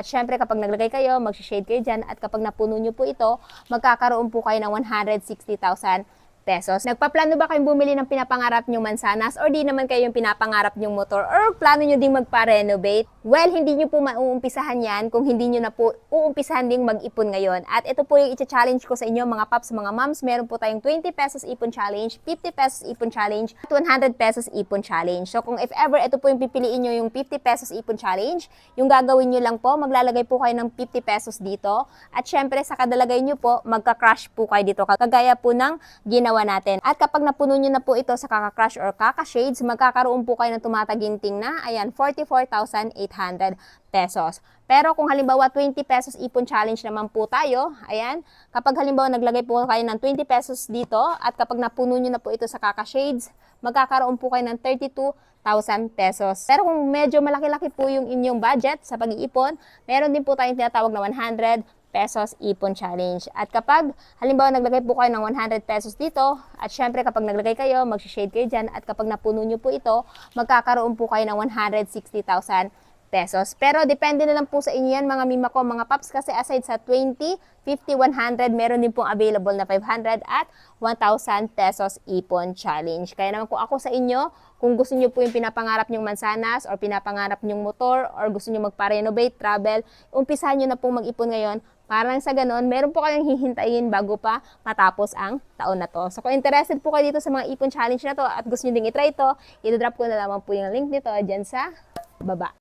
At syempre kapag naglagay kayo, mag-shade kayo dyan at kapag napuno nyo po ito, magkakaroon po kayo ng 160,000 pesos. Nagpaplano ba kayong bumili ng pinapangarap nyong mansanas or di naman kayo yung pinapangarap nyong motor or plano nyo ding magpa-renovate? Well, hindi nyo po mauumpisahan yan kung hindi nyo na po uumpisahan ding mag-ipon ngayon. At ito po yung i-challenge ko sa inyo mga paps, mga moms. Meron po tayong 20 pesos ipon challenge, 50 pesos ipon challenge, at 100 pesos ipon challenge. So kung if ever ito po yung pipiliin nyo yung 50 pesos ipon challenge, yung gagawin nyo lang po, maglalagay po kayo ng 50 pesos dito. At syempre sa kadalagay nyo po, magka-crush po kayo dito. Kagaya po ng ginawa natin. At kapag napuno nyo na po ito sa kaka-crush or kaka-shades, magkakaroon po kayo ng tumataginting na, ayan, 44,800 pesos. Pero kung halimbawa 20 pesos ipon challenge naman po tayo, ayan, kapag halimbawa naglagay po kayo ng 20 pesos dito at kapag napuno nyo na po ito sa kaka-shades, magkakaroon po kayo ng 32,000 pesos. Pero kung medyo malaki-laki po yung inyong budget sa pag-iipon, meron din po tayong tinatawag na 100 pesos ipon challenge. At kapag halimbawa naglagay po kayo ng 100 pesos dito, at syempre kapag naglagay kayo, mag-shade kayo dyan, at kapag napuno nyo po ito, magkakaroon po kayo ng 160,000 pesos. Pero depende na lang po sa inyo yan mga mima ko, mga paps, kasi aside sa 20, 50, 100, meron din pong available na 500 at 1,000 pesos ipon challenge. Kaya naman kung ako sa inyo, kung gusto nyo po yung pinapangarap nyong mansanas or pinapangarap nyong motor or gusto nyo magpa-renovate, travel, umpisahan nyo na pong mag-ipon ngayon. Parang sa ganon, meron po kayong hihintayin bago pa matapos ang taon na to. So kung interested po kayo dito sa mga ipon challenge na to at gusto nyo ding itry ito, i-drop ko na lamang po yung link nito dyan sa baba.